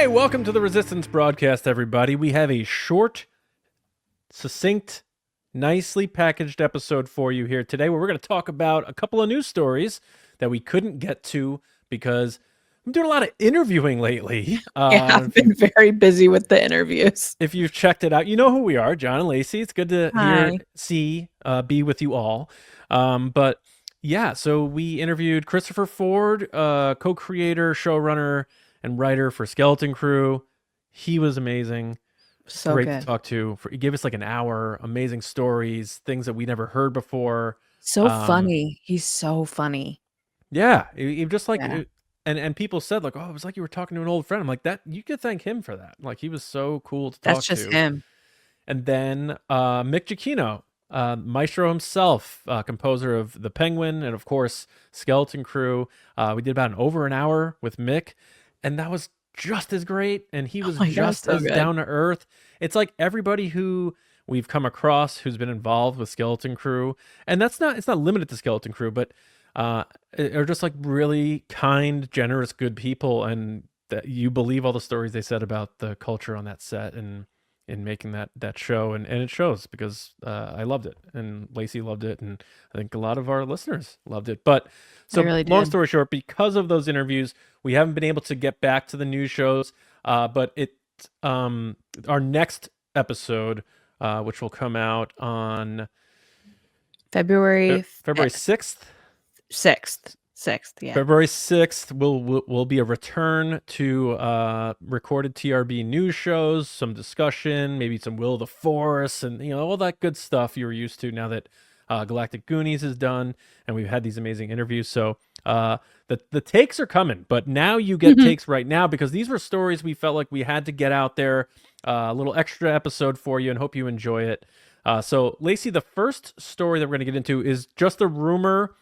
Hey, welcome to the Resistance broadcast, everybody. We have a short, succinct, nicely packaged episode for you here today where we're going to talk about a couple of news stories that we couldn't get to because I'm doing a lot of interviewing lately. Yeah, I've been very busy with the interviews. If you've checked it out, you know who we are, John and Lacey. It's good to be with you all. But yeah, so we interviewed Christopher Ford, co-creator, showrunner, and writer for Skeleton Crew. He was amazing. So great good. to talk to. He gave us like an hour, amazing stories, things that we never heard before. So funny. He's so funny. Yeah, he just like, and people said like, oh, it was like you were talking to an old friend. I'm like, that you could thank him for that. Like he was so cool to talk to. That's just him. And then Mick Giacchino, Maestro himself, composer of The Penguin and of course Skeleton Crew. We did about over an hour with Mick, and that was just as great. And he was just as down to earth. It's like everybody who we've come across who's been involved with Skeleton Crew, and it's not limited to Skeleton Crew, but are just like really kind, generous, good people, and that you believe all the stories they said about the culture on that set and in making that show, and it shows because I loved it and Lacey loved it, and I think a lot of our listeners loved it. But so long story short, because of those interviews, we haven't been able to get back to the news shows, but our next episode, which will come out on February 6th. 6th, yeah. February 6th will be a return to recorded TRB news shows, some discussion, maybe some Will of the Force, and all that good stuff you were used to now that Galactic Goonies is done and we've had these amazing interviews. So the takes are coming, but now you get takes right now because these were stories we felt like we had to get out there, a little extra episode for you, and hope you enjoy it. So Lacey, the first story that we're going to get into is just a rumor.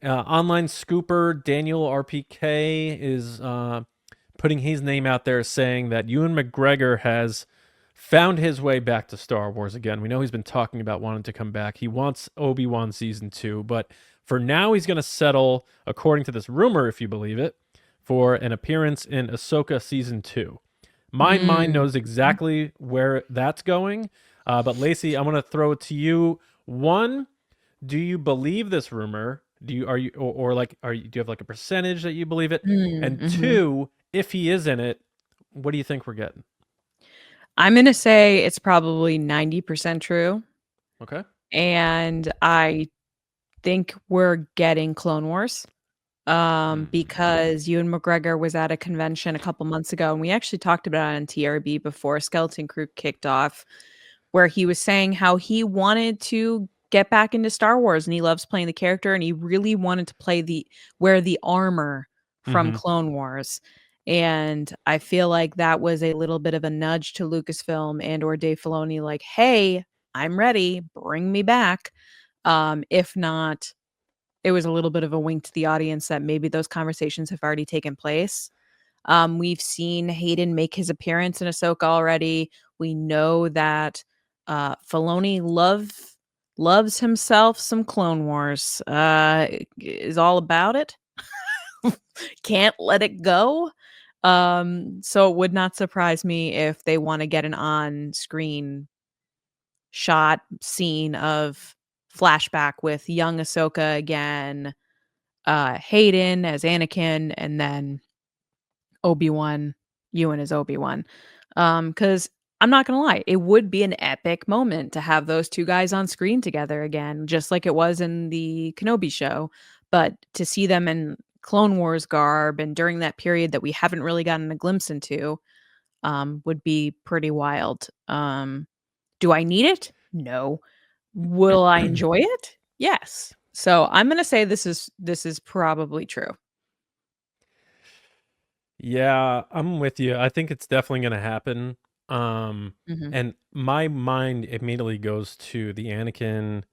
Online scooper Daniel RPK is putting his name out there saying that Ewan McGregor has found his way back to Star Wars again. We know he's been talking about wanting to come back. He wants Obi-Wan season 2, but for now he's going to settle, according to this rumor, if you believe it, for an appearance in Ahsoka season 2. My mind knows exactly where that's going, but Lacey, I'm going to throw it to you. One, do you believe this rumor? Do you do you have like a percentage that you believe it? And two, if he is in it, what do you think we're getting? I'm going to say it's probably 90% true. Okay. And I think we're getting Clone Wars. Because Ewan McGregor was at a convention a couple months ago, and we actually talked about it on TRB before Skeleton Crew kicked off, where he was saying how he wanted to get back into Star Wars and he loves playing the character and he really wanted to wear the armor from Clone Wars. And I feel like that was a little bit of a nudge to Lucasfilm and or Dave Filoni, like, hey, I'm ready, bring me back. If not, it was a little bit of a wink to the audience that maybe those conversations have already taken place. We've seen Hayden make his appearance in Ahsoka already. We know that Filoni loves himself some Clone Wars, is all about it. Can't let it go. So it would not surprise me if they want to get an on-screen shot scene of flashback with young Ahsoka again, Hayden as Anakin, and then Obi-Wan, Ewan as Obi-Wan. Because I'm not gonna lie, it would be an epic moment to have those two guys on screen together again, just like it was in the Kenobi show. But to see them in Clone Wars garb and during that period that we haven't really gotten a glimpse into, would be pretty wild. Do I need it? No. Will I enjoy it? Yes. So I'm gonna say this is probably true. Yeah, I'm with you. I think it's definitely going to happen. And my mind immediately goes to the Anakin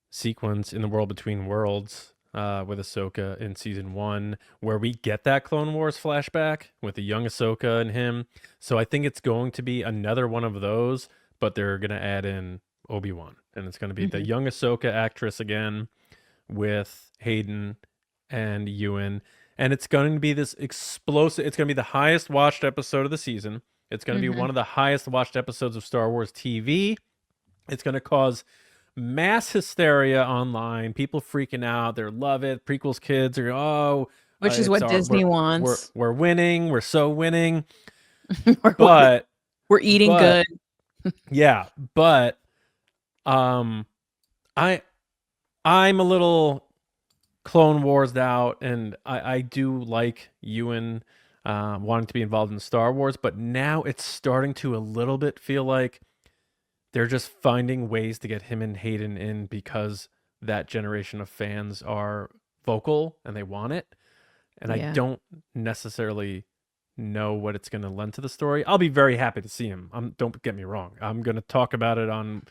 sequence in the World Between Worlds with Ahsoka in season 1, where we get that Clone Wars flashback with the young Ahsoka and him. So I think it's going to be another one of those, but they're going to add in Obi-Wan, and it's going to be the young Ahsoka actress again with Hayden and Ewan. and it's going to be this explosive. It's going to be the highest watched episode of the season. It's going to be one of the highest watched episodes of Star Wars TV. It's going to cause mass hysteria online. People freaking out. They love it. Prequels kids are which is what Disney wants. We're winning. We're so winning. We're eating good. Yeah, but I'm a little Clone Wars out, and I do like Ewan wanting to be involved in Star Wars, but now it's starting to a little bit feel like they're just finding ways to get him and Hayden in because that generation of fans are vocal and they want it. And I don't necessarily know what it's going to lend to the story. I'll be very happy to see him. Don't get me wrong. I'm going to talk about it on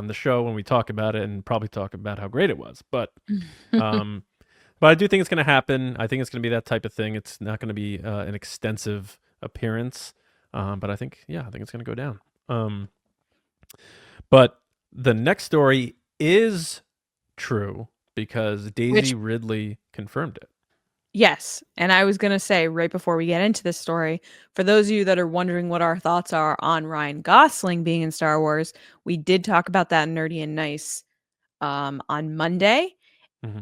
the show when we talk about it, and probably talk about how great it was. But but I do think it's going to happen. I think it's going to be that type of thing. It's not going to be an extensive appearance, but I think it's going to go down. But the next story is true because Daisy Ridley confirmed it. Yes. And I was going to say right before we get into this story, for those of you that are wondering what our thoughts are on Ryan Gosling being in Star Wars, we did talk about that in Nerdy and Nice on Monday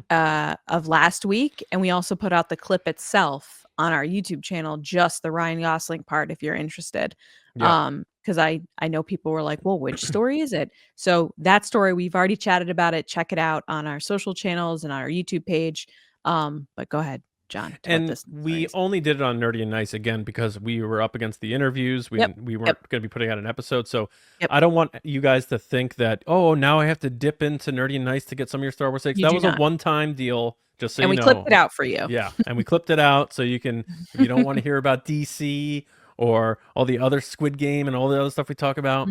of last week. And we also put out the clip itself on our YouTube channel, just the Ryan Gosling part, if you're interested. Because I know people were like, well, which story is it? So that story, we've already chatted about it. Check it out on our social channels and on our YouTube page. But go ahead, John. And we only did it on Nerdy and Nice again because we were up against the interviews. We weren't going to be putting out an episode. So I don't want you guys to think that, now I have to dip into Nerdy and Nice to get some of your Star Wars takes. That was a one-time deal, just so you know. And we clipped it out for you. Yeah, and we clipped it out so you can, if you don't want to hear about DC or all the other Squid Game and all the other stuff we talk about,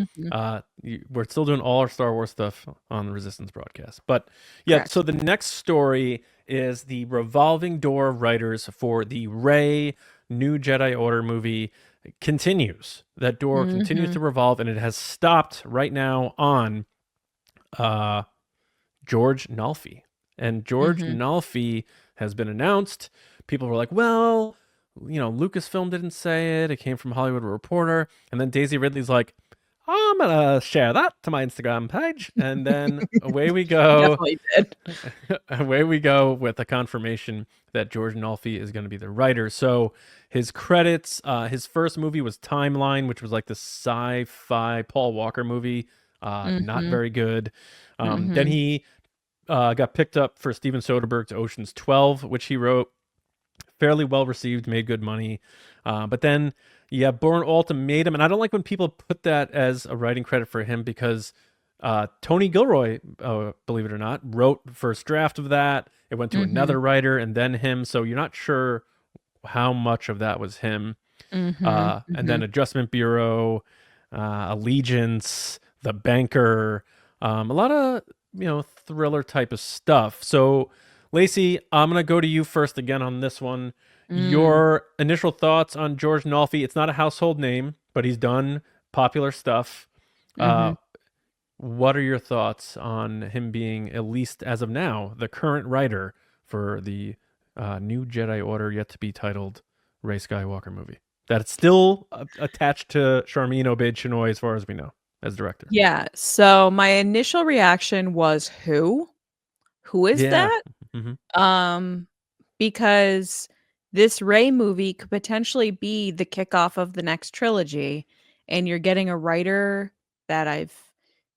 we're still doing all our Star Wars stuff on the Resistance broadcast. But so the next story is the revolving door of writers for the Rey New Jedi Order movie continues. That door continues to revolve, and it has stopped right now on George Nolfi. And George Nolfi has been announced. People were like, well, Lucasfilm didn't say it. It came from Hollywood Reporter. And then Daisy Ridley's like, I'm going to share that to my Instagram page. And then away we go. Definitely did. Away we go with a confirmation that George Nolfi is going to be the writer. So his credits, his first movie was Timeline, which was like the sci-fi Paul Walker movie. Not very good. Then he got picked up for Steven Soderbergh's Ocean's 12, which he wrote. Fairly well received, made good money. But then you have Bourne Ultimatum, and I don't like when people put that as a writing credit for him because Tony Gilroy, believe it or not, wrote the first draft of that. It went to another writer and then him, so you're not sure how much of that was him. And then Adjustment Bureau, Allegiance, The Banker, a lot of thriller type of stuff. So Lacey, I'm going to go to you first again on this one. Your initial thoughts on George Nolfi. It's not a household name, but he's done popular stuff. What are your thoughts on him being, at least as of now, the current writer for the new Jedi Order yet to be titled Rey Skywalker movie? That's still attached to Charmin Obaid-Chinoy as far as we know as director. Yeah. So my initial reaction was who? Who is that? Because this Rey movie could potentially be the kickoff of the next trilogy, and you're getting a writer that I've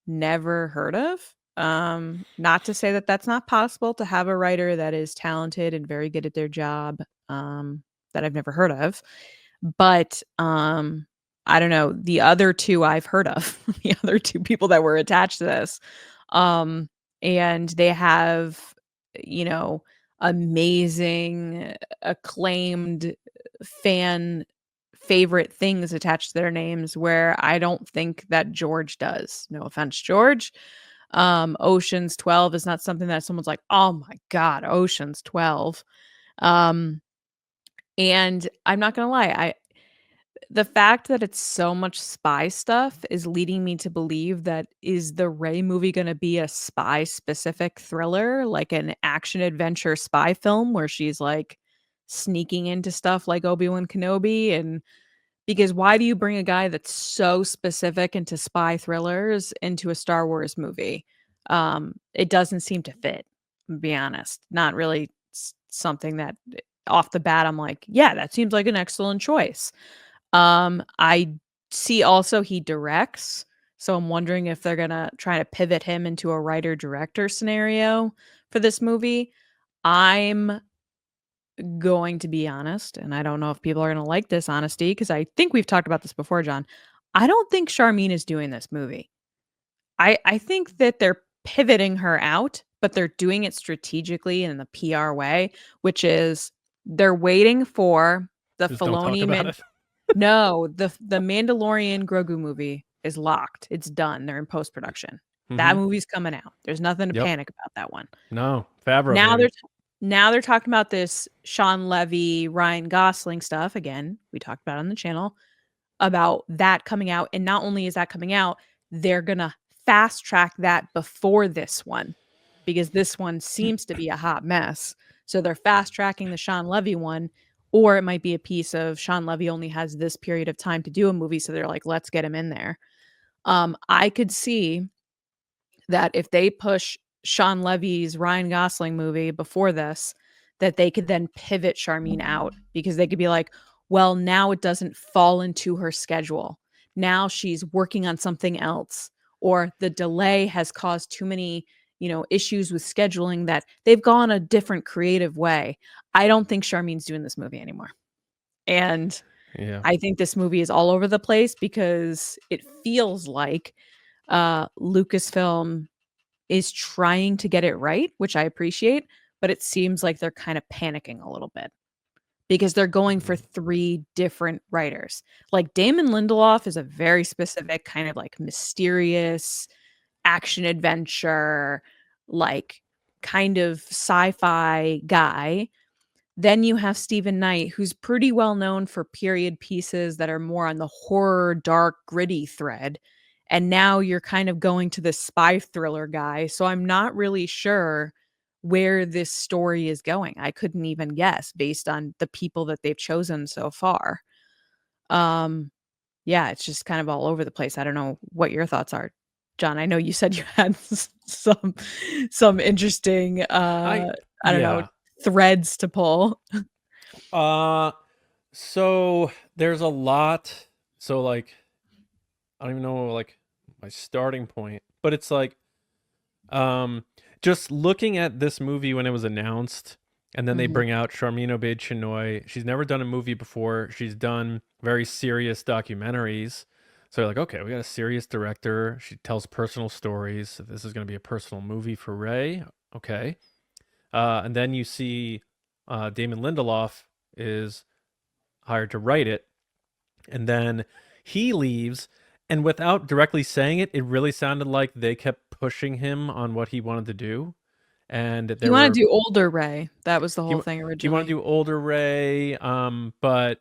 never heard of. Not to say that that's not possible to have a writer that is talented and very good at their job, that I've never heard of. But I don't know. The other two I've heard of, the other two people that were attached to this. And they have, amazing, acclaimed fan favorite things attached to their names where I don't think that George does. No offense, George. Ocean's 12 is not something that someone's like, oh my God, Ocean's 12. And I'm not going to lie. The fact that it's so much spy stuff is leading me to believe that is the Rey movie going to be a spy specific thriller, like an action adventure spy film where she's like sneaking into stuff like Obi-Wan Kenobi. And because why do you bring a guy that's so specific into spy thrillers into a Star Wars movie? It doesn't seem to fit, to be honest. Not really something that off the bat I'm like, yeah, that seems like an excellent choice. I see also he directs, so I'm wondering if they're gonna try to pivot him into a writer-director scenario for this movie. I'm going to be honest, and I don't know if people are gonna like this honesty, because I think we've talked about this before, John. I don't think Charmin is doing this movie. I think that they're pivoting her out, but they're doing it strategically in the PR way, which is they're waiting for the Just don't talk Filoni about it. No, the Mandalorian Grogu movie is locked. It's done. They're in post-production. That Mm-hmm. movie's coming out. There's nothing to Yep. panic about that one. No, Favreau, Now baby. they're talking about this Sean Levy, Ryan Gosling stuff. Again, we talked about it on the channel about that coming out. And not only is that coming out, they're gonna fast track that before this one because this one seems to be a hot mess. So they're fast tracking the Sean Levy one, or it might be a piece of Sean Levy only has this period of time to do a movie. So they're like, let's get him in there. I could see that if they push Sean Levy's Ryan Gosling movie before this, that they could then pivot Charmin out because they could be like, well, now it doesn't fall into her schedule. Now she's working on something else, or the delay has caused too many, issues with scheduling that they've gone a different creative way. I don't think Charmin's doing this movie anymore. And Yeah. I think this movie is all over the place because it feels like Lucasfilm is trying to get it right, which I appreciate, but it seems like they're kind of panicking a little bit because they're going for 3 different writers. Like Damon Lindelof is a very specific kind of like mysterious action adventure, like kind of sci-fi guy. Then you have Stephen Knight, who's pretty well known for period pieces that are more on the horror, dark, gritty thread. And now you're kind of going to the spy thriller guy. So I'm not really sure where this story is going. I couldn't even guess based on the people that they've chosen so far. Yeah, it's just kind of all over the place. I don't know what your thoughts are, John. I know you said you had some interesting I don't know, Yeah. threads to pull. So there's a lot. So like, I don't even know like my starting point, but it's like, just looking at this movie when it was announced, and then they Mhm. bring out Charmin Obaid-Chinoy. She's never done a movie before. She's done very serious documentaries. So you're like, okay, we got a serious director. She tells personal stories. So this is going to be a personal movie for Rey. Okay. And then you see Damon Lindelof is hired to write it, and then he leaves. And without directly saying it, it really sounded like they kept pushing him on what he wanted to do, and You there wanna were do older Rey. That was the he whole thing he wanted to originally. do older Ray, but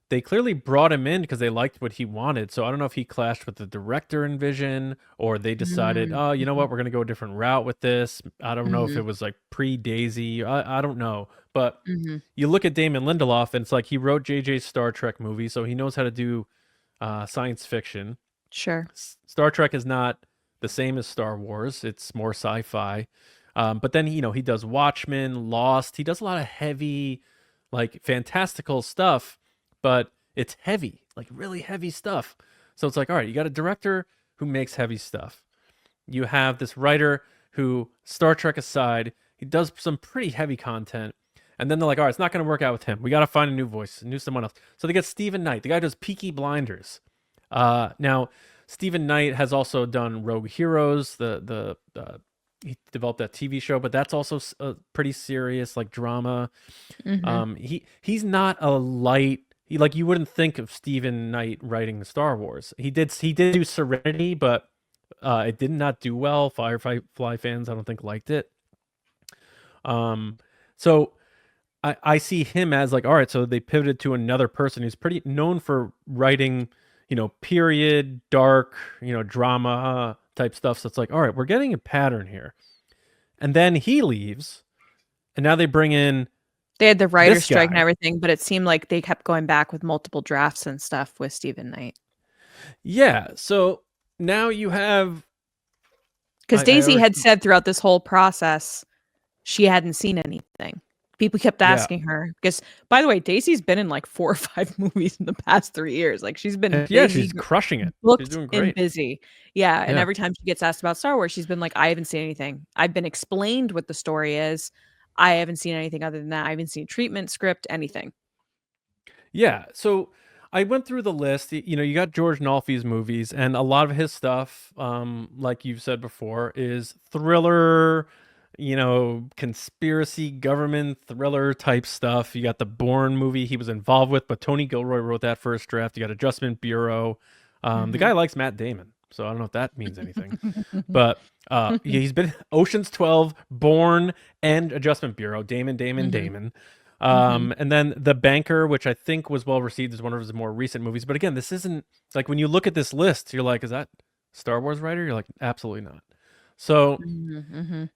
they clearly brought him in because they liked what he wanted. So I don't know if he clashed with the director in vision, or they decided, Mm, oh, you know mhm, what, we're gonna go a different route with this. I don't know if mhm, it was like pre Daisy. I don't know, but mhm. you look at Damon Lindelof, and it's like he wrote JJ's Star Trek movie, so he knows how to do science fiction. Sure. Star Trek is not the same as Star Wars; it's more sci-fi. But then he does Watchmen, Lost. He does a lot of heavy, like fantastical stuff, but it's heavy, like really heavy stuff. So it's like, all right, you got a director who makes heavy stuff. You have this writer who, Star Trek aside, he does some pretty heavy content. And then they're like, all right, it's not going to work out with him. We got to find a new voice, new someone else. So they get Stephen Knight. The guy does Peaky Blinders. Now, Stephen Knight has also done Rogue Heroes. He developed that TV show, but that's also pretty serious, like drama. Mhm. He's not a light. Like you wouldn't think of Stephen Knight writing Star Wars. He did do Serenity, but it did not do well. Firefly fans, I don't think, liked it. So I see him as like, all right, so they pivoted to another person who's pretty known for writing, period, dark, drama type stuff. So it's like, all right, we're getting a pattern here. And then he leaves, and now they bring in They had the writer's This strike and guy. everything, but it seemed like they kept going back with multiple drafts and stuff with Stephen Knight. Yeah. So now you have. Because Daisy had said throughout this whole process she hadn't seen anything. People kept Yeah. asking her because, by the way, Daisy's been in like 4 or 5 movies in the past 3 years. Like she's been Yeah, busy, she's crushing it. She's booked doing and great. busy. Yeah, and Yeah. every time she gets asked about Star Wars, she's been like, I haven't seen anything. I've been explained what the story is. I haven't seen anything other than that. I haven't seen treatment, script, anything. Yeah. So I went through the list. You know, you got George Nolfi's movies, and a lot of his stuff, like you've said before, is thriller, you know, conspiracy, government thriller type stuff. You got the Bourne movie he was involved with, but Tony Gilroy wrote that first draft. You got Adjustment Bureau. The guy likes Matt Damon, so I don't know if that means anything. But he's been Ocean's 12, Bourne, and Adjustment Bureau. Damon. And then The Banker, which I think was well received, is one of his more recent movies. But again, this isn't like when you look at this list, you're like, is that Star Wars writer? You're like, absolutely not. So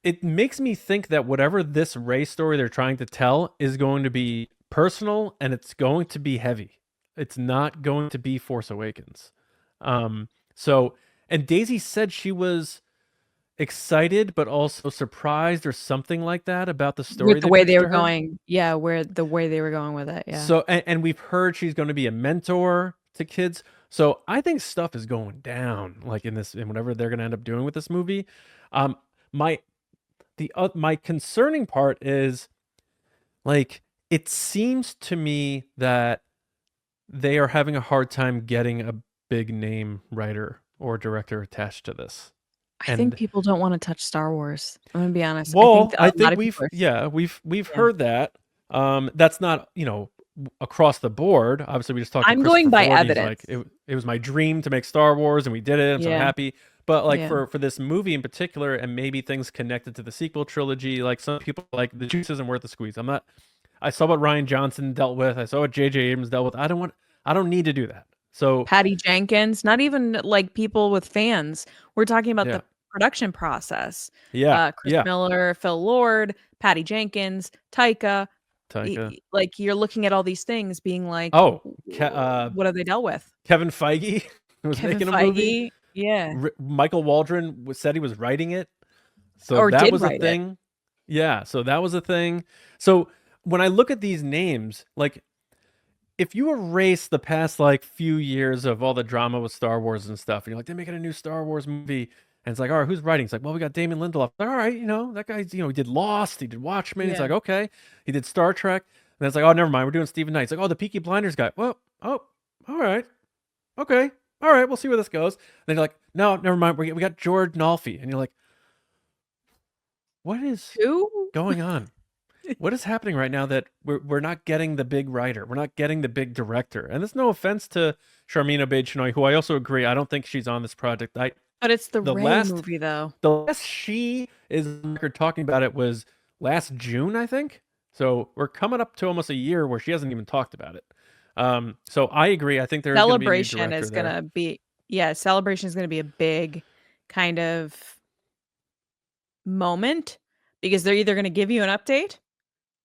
it makes me think that whatever this Rey story they're trying to tell is going to be personal and it's going to be heavy. It's not going to be Force Awakens. And Daisy said she was excited but also surprised or something like that about the story with the way they pitched were to her. going. Yeah, where the way they were going with it. Yeah. So and we've heard she's going to be a mentor to kids. So I think stuff is going down like in whatever they're going to end up doing with this movie. My concerning part is like it seems to me that they are having a hard time getting a big name writer or director attached to this. I think people don't want to touch Star Wars. I'm gonna be honest. Well, I think we've heard that. That's not, you know, across the board. Obviously, we just talked. I'm going by evidence. Like it was my dream to make Star Wars, and we did it. I'm so happy. But like for this movie in particular, and maybe things connected to the sequel trilogy, like some people like the juice isn't worth the squeeze. I saw what Rian Johnson dealt with. I saw what J.J. Abrams dealt with. I don't need to do that. So Patty Jenkins, not even like people with fans. We're talking about the production process. Chris Miller, Phil Lord, Patty Jenkins, Taika. Like you're looking at all these things being like, what have they dealt with? Kevin Feige was making a movie. Yeah. Michael Waldron said he was writing it. So that was a thing. Yeah, so that was a thing. So when I look at these names, like if you erase the past like few years of all the drama with Star Wars and stuff, and you're like, they're making a new Star Wars movie, and it's like, all right, who's writing? It's like, well, we got Damon Lindelof. All right, you know, that guy's, you know, he did Lost, he did Watchmen. It's like, okay, he did Star Trek. And it's like, oh, never mind, we're doing Stephen Knight. It's like, oh, the Peaky Blinders guy. Well, oh, all right, okay, all right, we'll see where this goes. And then you're like, no, never mind, we got George Nolfi, and you're like, what is going on? What is happening right now that we're not getting the big writer? We're not getting the big director. And there's no offense to Sharmeen Obaid-Chinoy, who I also agree, I don't think she's on this project. But it's the Rey movie, though. The last she is talking about it was last June, I think. So we're coming up to almost a year where she hasn't even talked about it. So I agree. I think there's Celebration is going to be, Celebration is going to be a big kind of moment because they're either going to give you an update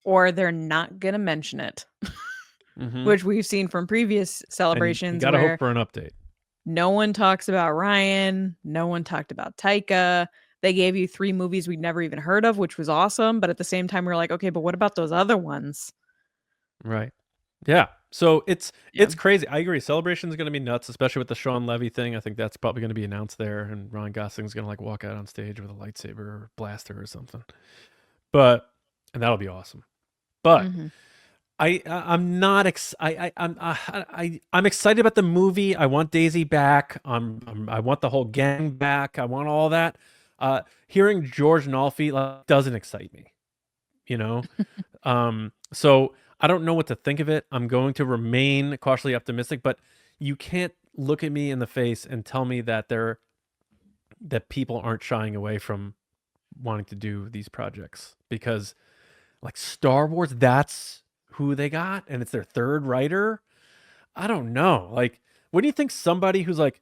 or they're not going to mention it, which we've seen from previous celebrations. You got to hope for an update. No one talks about Ryan. No one talked about Taika. They gave you 3 movies we'd never even heard of, which was awesome. But at the same time, we were like, okay, but what about those other ones? Right. Yeah. So it's crazy. I agree. Celebration is going to be nuts, especially with the Sean Levy thing. I think that's probably going to be announced there, and Ryan Gosling's going to like walk out on stage with a lightsaber or blaster or something. And that'll be awesome. But I'm not I'm excited about the movie. I want Daisy back. I want the whole gang back. I want all that. Hearing George Nolfi doesn't excite me, you know? So I don't know what to think of it. I'm going to remain cautiously optimistic, but you can't look at me in the face and tell me that people aren't shying away from wanting to do these projects, because like Star Wars, that's who they got, and it's their third writer. I don't know. Like, what do you think somebody who's like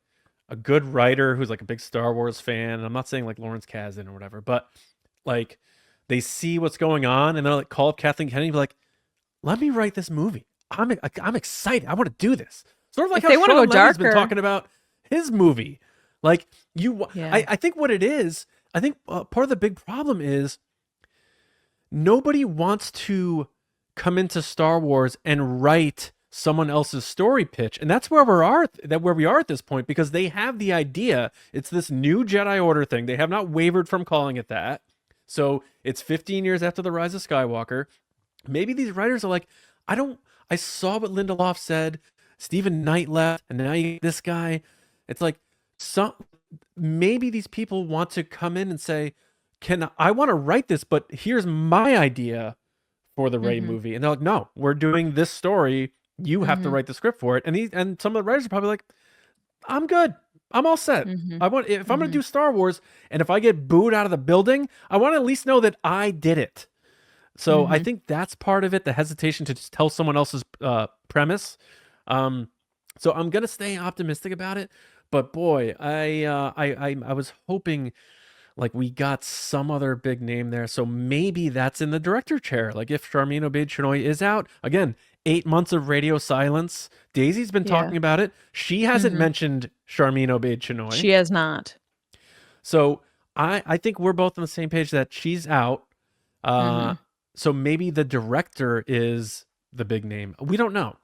a good writer, who's like a big Star Wars fan, and I'm not saying like Lawrence Kasdan or whatever, but like they see what's going on and they're like, call up Kathleen Kennedy and be like, let me write this movie. I'm excited. I want to do this. Sort of like If how they want to go Sean Levy's been darker, talking about his movie. Like yeah. I think what it is, I think part of the big problem is nobody wants to come into Star Wars and write someone else's story pitch, and that's where we are at this point, because they have the idea. It's this new Jedi Order thing. They have not wavered from calling it that. So it's 15 years after the rise of Skywalker. Maybe these writers are like, I saw what Lindelof said. Stephen Knight left, and now you get this guy. It's like maybe these people want to come in and say, I want to write this, but here's my idea for the Rey movie. And they're like, no, we're doing this story. You have to write the script for it. And some of the writers are probably like, I'm good. I'm all set. If I'm going to do Star Wars, and if I get booed out of the building, I want to at least know that I did it. So I think that's part of it, the hesitation to just tell someone else's premise. So I'm going to stay optimistic about it. But boy, I was hoping like we got some other big name there. So maybe that's in the director chair. Like if Charmin Obaid-Chinoy is out, again, 8 months of radio silence. Daisy's been talking about it. She hasn't mentioned Charmin Obaid-Chinoy. She has not. So I think we're both on the same page that she's out. So maybe the director is the big name. We don't know.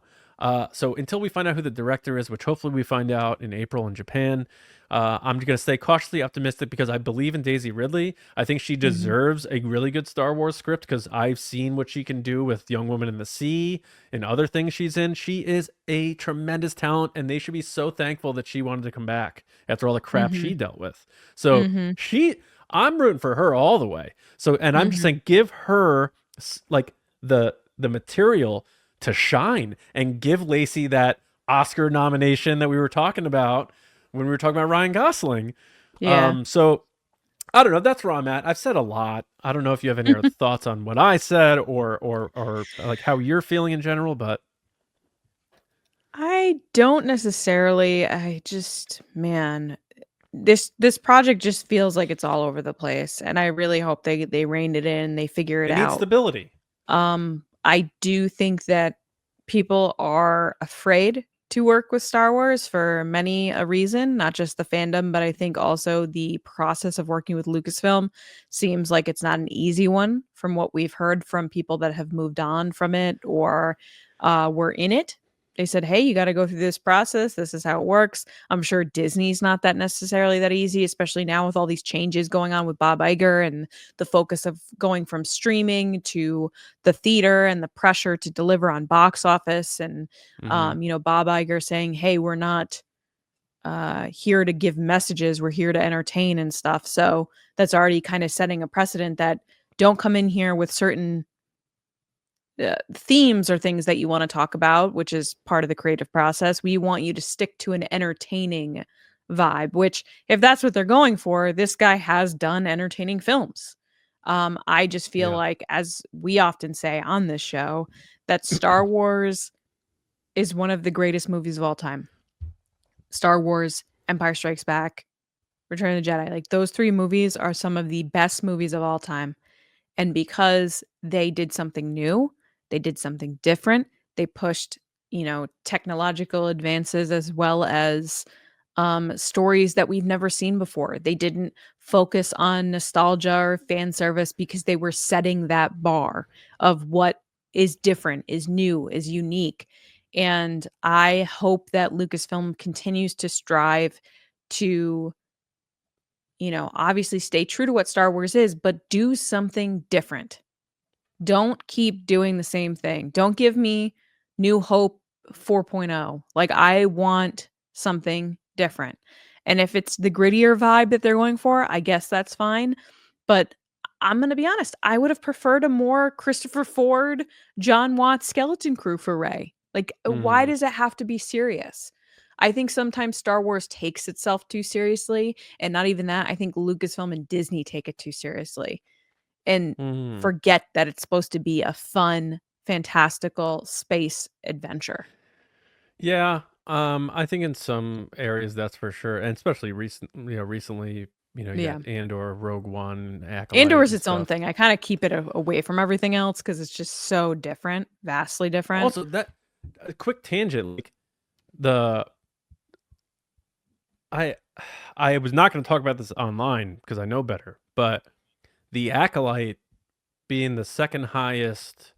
So until we find out who the director is, which hopefully we find out in April in Japan, I'm going to stay cautiously optimistic because I believe in Daisy Ridley. I think she deserves a really good Star Wars script because I've seen what she can do with Young Woman in the Sea and other things she's in. She is a tremendous talent, and they should be so thankful that she wanted to come back after all the crap she dealt with. So I'm rooting for her all the way. So, and I'm just saying, give her like the material to shine and give Lacey that Oscar nomination that we were talking about when we were talking about Ryan Gosling. Yeah. So I don't know. That's where I'm at. I've said a lot. I don't know if you have any other thoughts on what I said or like how you're feeling in general, but I don't necessarily. I just, man, this project just feels like it's all over the place, and I really hope they rein it in, they figure it it needs out. stability. I do think that people are afraid to work with Star Wars for many a reason, not just the fandom, but I think also the process of working with Lucasfilm seems like it's not an easy one from what we've heard from people that have moved on from it or were in it. They said, hey, you got to go through this process. This is how it works. I'm sure Disney's not that necessarily that easy, especially now with all these changes going on with Bob Iger and the focus of going from streaming to the theater and the pressure to deliver on box office. And, Bob Iger saying, hey, we're not here to give messages. We're here to entertain and stuff. So that's already kind of setting a precedent that don't come in here with certain themes or things that you want to talk about, which is part of the creative process. We want you to stick to an entertaining vibe, which if that's what they're going for, this guy has done entertaining films. I just feel like, as we often say on this show, that Star Wars is one of the greatest movies of all time. Star Wars, Empire Strikes Back, Return of the Jedi, like those three movies are some of the best movies of all time. And because they did something new, they did something different, they pushed, technological advances as well as stories that we've never seen before. They didn't focus on nostalgia or fan service because they were setting that bar of what is different, is new, is unique. And I hope that Lucasfilm continues to strive to, obviously stay true to what Star Wars is, but do something different. Don't keep doing the same thing. Don't give me New Hope 4.0. Like, I want something different. And if it's the grittier vibe that they're going for, I guess that's fine. But I'm going to be honest, I would have preferred a more Christopher Ford, John Watts skeleton crew for Rey. Like, why does it have to be serious? I think sometimes Star Wars takes itself too seriously. And not even that. I think Lucasfilm and Disney take it too seriously and forget that it's supposed to be a fun, fantastical space adventure. Yeah, I think in some areas that's for sure, and especially recently you know, you Yeah. got Andor, Rogue One, Andor Acolyte, is and its own stuff. thing. I kind of keep it away from everything else because it's just so different, vastly different. Also, that a quick tangent, like the I I was not going to talk about this online because I know better, but the Acolyte being the second highest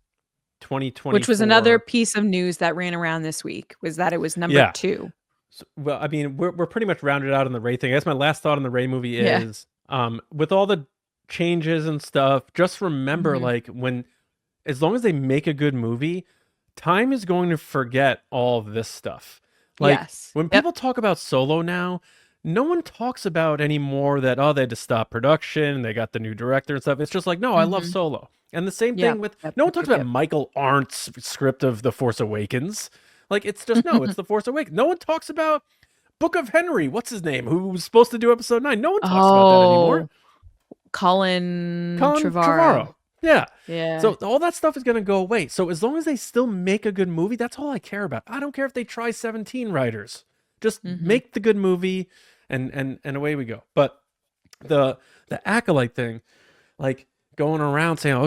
Which was another 2024. piece of news that ran around this week, was that it was number Yeah. 2. So, well, I mean, we're pretty much rounded out on the Rey thing. I guess my last thought on the Rey movie Yeah. is, with all the changes and stuff, just remember, Mhm. like, as long as they make a good movie, time is going to forget all of this stuff. Like, Yes. when Yep. people talk about Solo now, no one talks about anymore that, oh, they had to stop production, they got the new director and stuff. It's just like, no, I love Mhm. Solo. And the same Yep. thing with, Yep. no one Yep. talks Yep. about Yep. Michael Arndt's script of The Force Awakens. Like, it's just, no, it's The Force Awakens. No one talks about Book of Henry, what's his name, who was supposed to do episode 9. No one talks about that anymore. Oh, Colin Colin Trevorrow. Trevorrow. Yeah. Yeah. So all that stuff is going to go away. So as long as they still make a good movie, that's all I care about. I don't care if they try 17 writers. Just Mhm. make the good movie and away we go. But the Acolyte thing, like going around saying, "Oh,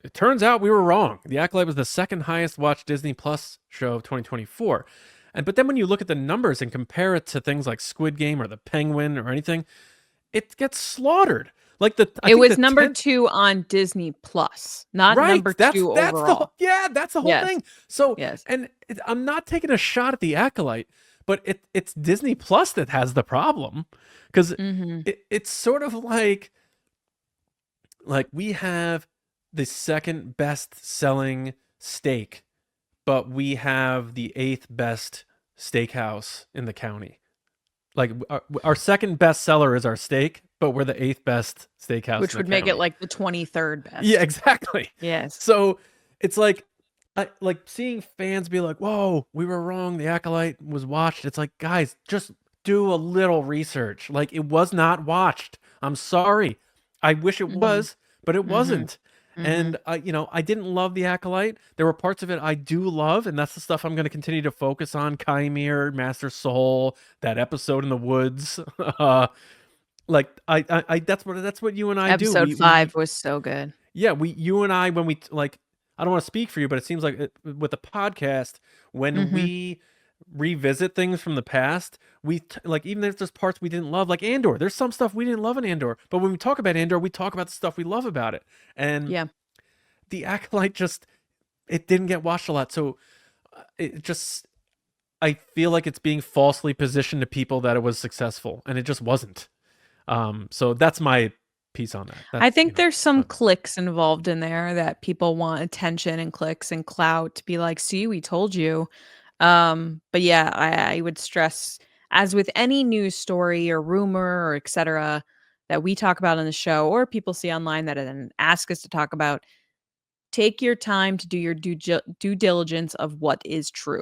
it turns out we were wrong. The Acolyte was the second highest watched Disney Plus show of 2024." But then when you look at the numbers and compare it to things like Squid Game or The Penguin or anything, it gets slaughtered. Like I It think was the number 10th. 2 on Disney Plus, not Right. number That's 2 that's the overall. that's the whole Yes. thing. So, Yes. and I'm not taking a shot at the Acolyte, but it's Disney Plus that has the problem, because Mhm. it's sort of like we have the second best selling steak, but we have the 8th best steakhouse in the county. Like our second best seller is our steak, but we're the 8th best steakhouse Which in the would make it county. like the 23rd best. Yeah, exactly. Yes. So it's like, like seeing fans be like, "Whoa, we were wrong. The Acolyte was watched." It's like, guys, just do a little research. Like, it was not watched. I'm sorry. I wish it Mhm. was, but it Mhm. wasn't. Mhm. And I didn't love the Acolyte. There were parts of it I do love, and that's the stuff I'm going to continue to focus on. Chimere, Master Soul, that episode in the woods. Like that's what you and I do. Episode 5 was so good. Yeah, you and I, when we like, I don't want to speak for you, but it seems like with the podcast, when Mhm. we revisit things from the past, like, even if there's parts we didn't love, like Andor, there's some stuff we didn't love in Andor, but when we talk about Andor, we talk about the stuff we love about it. And Yeah. the Acolyte it didn't get watched a lot, so I feel like it's being falsely positioned to people that it was successful, and it just wasn't. So that's my piece on that. I That's, think there's some but clicks involved in there that people want attention and clicks and clout to be like, "See, we told you." But yeah, I would stress, as with any news story or rumor or etc. that we talk about on the show or people see online that then ask us to talk about, take your time to do your due diligence of what is true.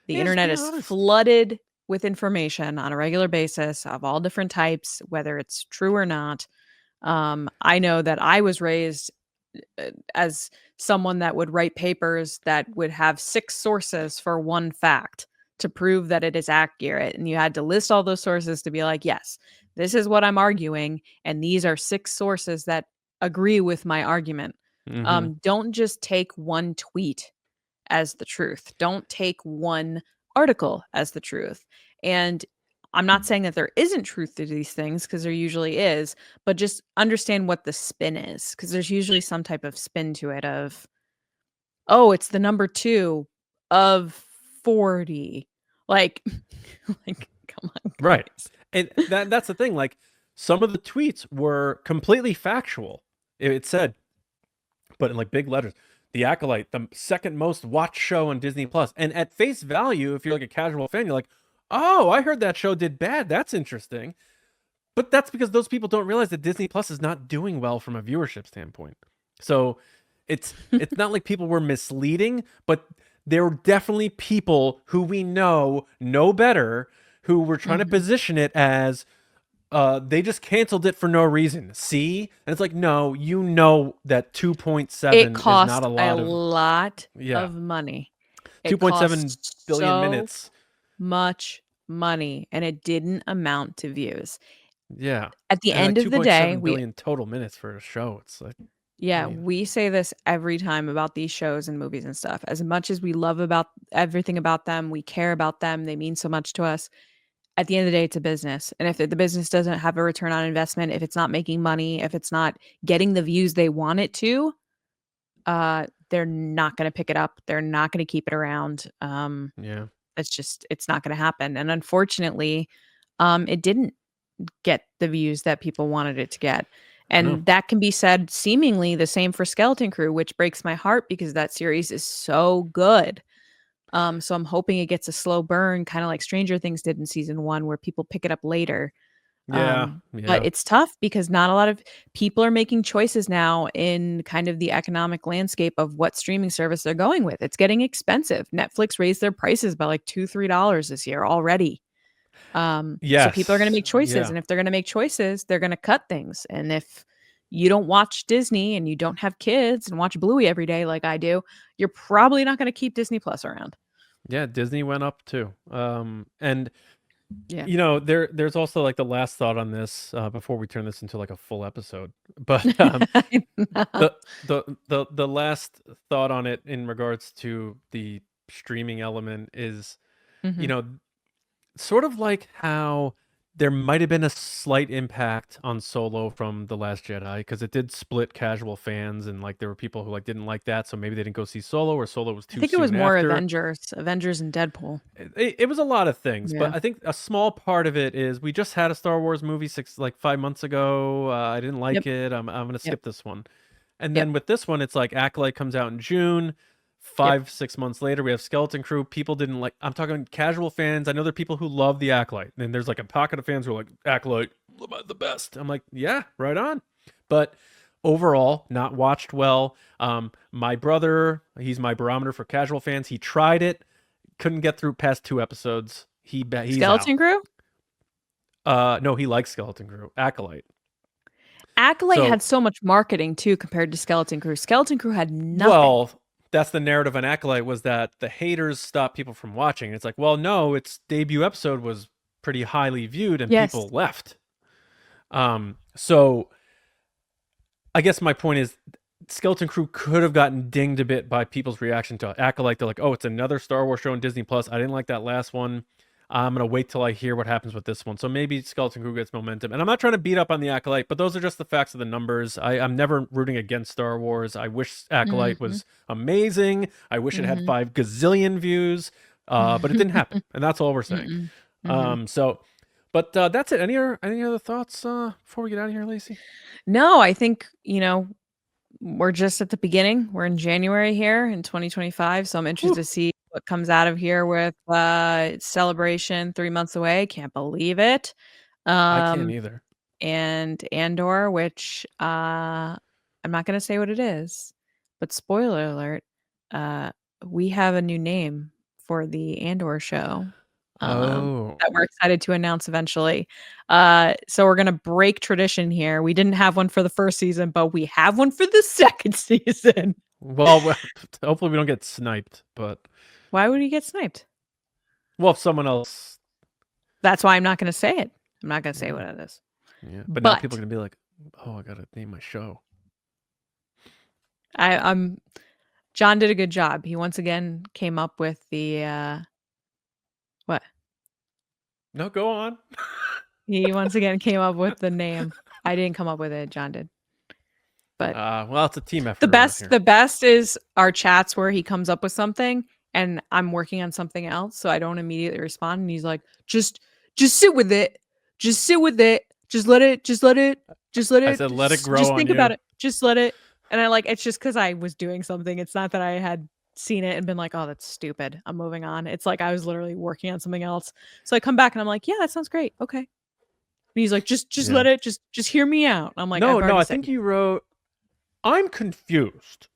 The yeah, just internet be is honest. flooded with information on a regular basis of all different types, whether it's true or not. I know that I was raised as someone that would write papers that would have 6 sources for one fact to prove that it is accurate. And you had to list all those sources to be like, yes, this is what I'm arguing. And these are 6 sources that agree with my argument. Hmm. Don't just take one tweet as the truth. Don't take one article as the truth. And I'm not saying that there isn't truth to these things, because there usually is, but just understand what the spin is, because there's usually some type of spin to it of, oh, it's the number 2 of 40. Like, like, come on, Right. guys. And that's the thing. Like, some of the tweets were completely factual. It said, but in like big letters, "The Acolyte, the second most watched show on Disney Plus." And at face value, if you're like a casual fan, you're like, "Oh, I heard that show did bad. That's interesting." But that's because those people don't realize that Disney Plus is not doing well from a viewership standpoint. So it's not like people were misleading, but there were definitely people who we know better, who were trying to Mhm. position it as, they just canceled it for no reason. See? And it's like, no, that It 2.7 is not cost a a lot of, lot yeah, of money. It 2.7 cost billion so minutes. much money, and it didn't amount to views. Yeah. At the And like end of the day, 2.7 billion total minutes for a show. It's like, I yeah, mean, we say this every time about these shows and movies and stuff. As much as we love about everything about them, we care about them, they mean so much to us. At the end of the day, it's a business. And if the business doesn't have a return on investment, if it's not making money, if it's not getting the views they want it to, they're not going to pick it up. They're not going to keep it around. yeah. It's not going to happen. And unfortunately, it didn't get the views that people wanted it to get. No. And that can be said seemingly the same for Skeleton Crew, which breaks my heart because that series is so good. So I'm hoping it gets a slow burn, kind of like Stranger Things did in season 1, where people pick it up later. Yeah. But Yeah. it's tough because not a lot of people are making choices now in kind of the economic landscape of what streaming service they're going with. It's getting expensive. Netflix raised their prices by like $2-3 this year already. So people are going to Yes. make choices, Yeah. and if they're going to make choices, they're going to cut things. And if you don't watch Disney and you don't have kids and watch Bluey every day like I do, you're probably not going to keep Disney Plus around. Yeah. Disney went up too. And Yeah. you know, there's also like the last thought on this before we turn this into like a full episode. But the last thought on it in regards to the streaming element is, you Mhm. know, sort of like how there might have been a slight impact on Solo from The Last Jedi because it did split casual fans and like there were people who like didn't like that, so maybe they didn't go see Solo or Solo was I too think it was soon more after. Avengers and Deadpool. It was a lot of things, Yeah. but I think a small part of it is we just had a Star Wars movie 5 months ago. I didn't Yep. like it. I'm gonna Yep. skip this one. And Yep. then with this one, it's like Acolyte comes out in June. Yep. 5-6 months later, we have Skeleton Crew. People didn't like. I'm talking casual fans. I know there are people who love the Acolyte, and there's like a pocket of fans who are like Acolyte, the best. I'm like, yeah, right on. But overall, not watched well. My brother, he's my barometer for casual fans. He tried it, couldn't get through past 2 episodes. He's out. Skeleton Crew? No, he likes Skeleton Crew. Acolyte. Acolyte So had so much marketing too compared to Skeleton Crew. Skeleton Crew had nothing. well, that's the narrative on Acolyte was that the haters stop people from watching. It's like, well, no, its debut episode was pretty highly viewed and Yes. people left. So I guess my point is Skeleton Crew could have gotten dinged a bit by people's reaction to Acolyte. They're like, oh, it's another Star Wars show on Disney Plus. I didn't like that last one. I'm going to wait till I hear what happens with this one. So maybe Skeleton Crew gets momentum. And I'm not trying to beat up on the Acolyte, but those are just the facts of the numbers. I'm never rooting against Star Wars. I wish Acolyte Mhm. was amazing. I wish it had Mhm. 5 gazillion views, but it didn't happen. And that's all we're saying. Mm-mm. Mhm. But that's it. Any other thoughts before we get out of here, Lacey? No, I think, we're just at the beginning. We're in January here in 2025, so I'm interested Whew. to see what comes out of here with Celebration 3 months away. Can't believe it. I can't Um, either. and Andor, which I'm not going to say what it is, but spoiler alert, uh, we have a new name for the Andor show. Oh, That we're excited to announce eventually. So we're gonna break tradition here. We didn't have one for the first season, but we have one for the second season. well, hopefully we don't get sniped, but Why would he get sniped? well, if someone else, That's why I'm not gonna say it. I'm not gonna say what it is. yeah. But now people are But gonna be like, oh, I gotta name my show. I'm John did a good job. He once again came up with the what? No, go on. He once again came up with the name. I didn't come up with it, John did. But Well, it's a team effort the around best here. the best is our chats where he comes up with something and I'm working on something else, so I don't immediately respond, and he's like, Just sit with it. Just sit with it. I said, let it grow Just on think about you. it. Just let it." And I it's just because I was doing something. It's not that I had seen it and been like, "Oh, that's stupid. I'm moving on." It's like I was literally working on something else. So I come back and I'm like, "Yeah, that sounds great. Okay." And he's like, Just Yeah. let it. Just hear me out." I'm like, "I've No, already I said." think you wrote. I'm confused.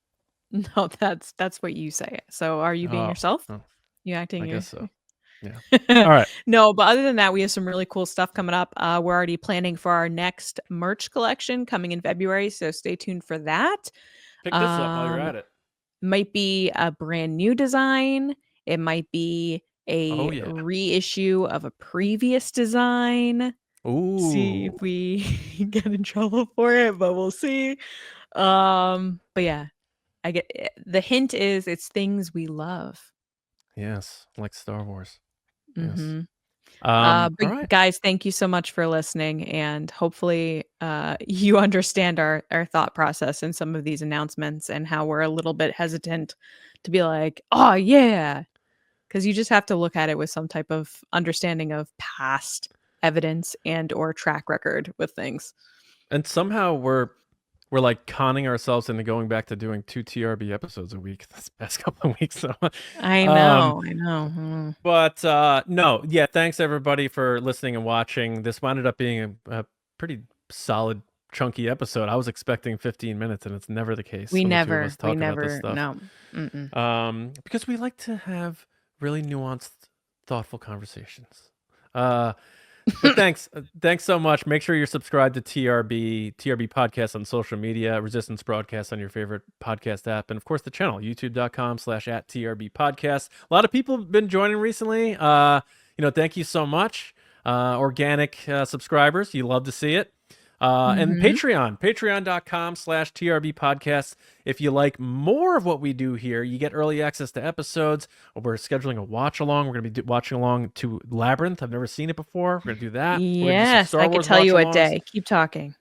No, that's what you say. So are you being Oh, yourself? oh, You acting I your guess so. Yeah. All right. No, but other than that, we have some really cool stuff coming up. We're already planning for our next merch collection coming in February, so stay tuned for that. Pick this up while you're Um, at it. might be a brand new design. It might be a Oh yeah. reissue of a previous design. See if Ooh. we get in trouble for it, but we'll see. But yeah, I get the hint is it's things we love. Yes, like Star Wars. Yes. Mm-hmm. All But right. guys, thank you so much for listening, and hopefully, you understand our thought process in some of these announcements and how we're a little bit hesitant to be like, "Oh yeah," because you just have to look at it with some type of understanding of past evidence and or track record with things. And somehow we're like conning ourselves into going back to doing 2 TRB episodes a week this past couple of weeks. So, I um, know, I know. Mm. but no, yeah, thanks everybody for listening and watching. This wound up being a pretty solid, chunky episode. I was expecting 15 minutes, and it's never the case when the two of us We talk about this never, stuff. no. Mm-mm. Because we like to have really nuanced, thoughtful conversations. But thanks so much. Make sure you're subscribed to TRB Podcast on social media, Resistance Broadcast on your favorite podcast app, and of course the channel, youtube.com/@TRB Podcast. A lot of people have been joining recently. Thank you so much. Organic subscribers, you love to see it. And Mhm. patreon.com/TRB Podcast. If you like more of what we do here, you get early access to episodes. We're scheduling a watch along. We're going to be watching along to Labyrinth. I've never seen it before. We're going to do that. We're going to do some Yes, Star I could Wars tell watch you a alongs. day. Keep talking.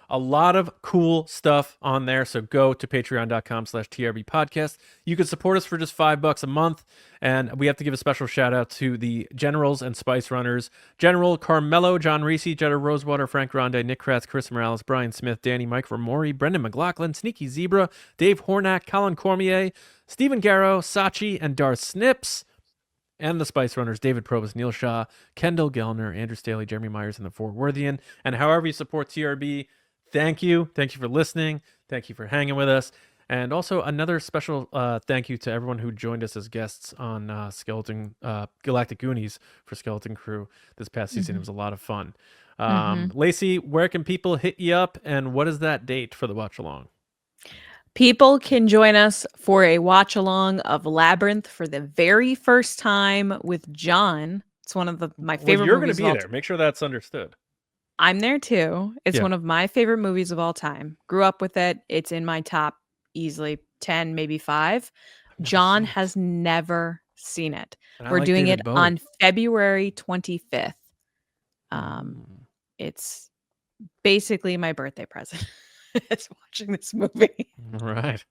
A lot of cool stuff on there. So go to patreon.com/TRB Podcast. You can support us for just $5 a month. And we have to give a special shout out to the Generals and Spice Runners. General Carmelo, John RISI, Jetta Rosewater, Frank Grande, Nick Kratz, Chris Morales, Brian Smith, Danny, Mike Rumore, Brendan McLaughlin, Sneaky Zebra, Dave Hornack, Colin Cormier, Stephen Garrow, Sachi, and Darth Snips. And the Spice Runners, David Probus, Neil Shah, KENDALL, GELNER, Andrew Staley, Jeremy Myers, and the THEFORTWORTHIAN. And however you support TRB, thank you. Thank you for listening. Thank you for hanging with us. And also another special thank you to everyone who joined us as guests on Galactic Goonies for Skeleton Crew this past season. It Mhm. was a lot of fun. Mhm. Lacey, where can people hit you up, and what is that date for the watch along? People can join us for a watch along of Labyrinth for the very first time with John. It's one of my Well, favorite you're going to movies of be all there. Make sure that's understood. I'm there too. It's Yeah. one of my favorite movies of all time. Grew up with it. It's in my top easily 10, maybe 5. I've never John seen it. has never seen it. And I We're like doing it David Bowie. on February 25th. It's basically my birthday present. Is watching this movie. Right.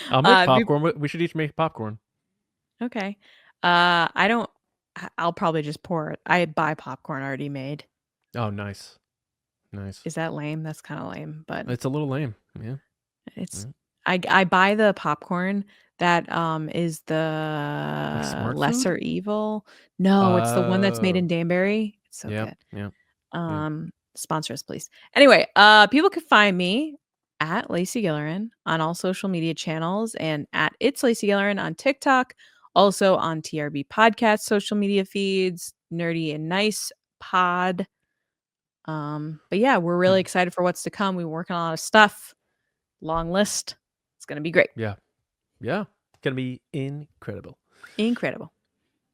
I'll make Uh, be popcorn. We should each make popcorn. okay. I don't I'll probably just pour it. I buy popcorn already made. Oh, nice. Nice. Is that lame? That's kinda lame, but It's a little lame. Yeah. it's Yeah. I buy the popcorn that, is Like the smart food? lesser evil. No, it's the one that's made Oh. in Danbury. It's so Yep. good. Yep. Yep. Sponsor us, please. Anyway, people can find me at Lacey Gilleran on all social media channels and at It's Lacey Gilleran on TikTok, also on TRB Podcast social media feeds, Nerdy and Nice Pod. But yeah, we're really excited for what's to come. We're working on a lot of stuff. Long list. It's gonna be great. Yeah. Yeah. Gonna be incredible. Incredible.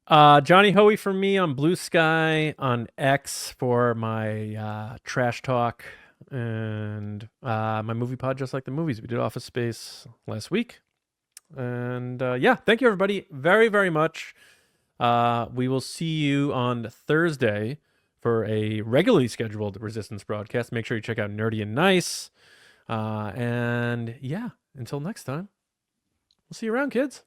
Johnny Hoey for me on Blue Sky, on X for my trash talk, and my movie pod, Just Like the Movies. We did Office Space last week. And yeah, thank you everybody very, very much. We will see you on Thursday for a regularly scheduled Resistance broadcast. Make sure you check out Nerdy and Nice. And yeah, until next time, we'll see you around, kids.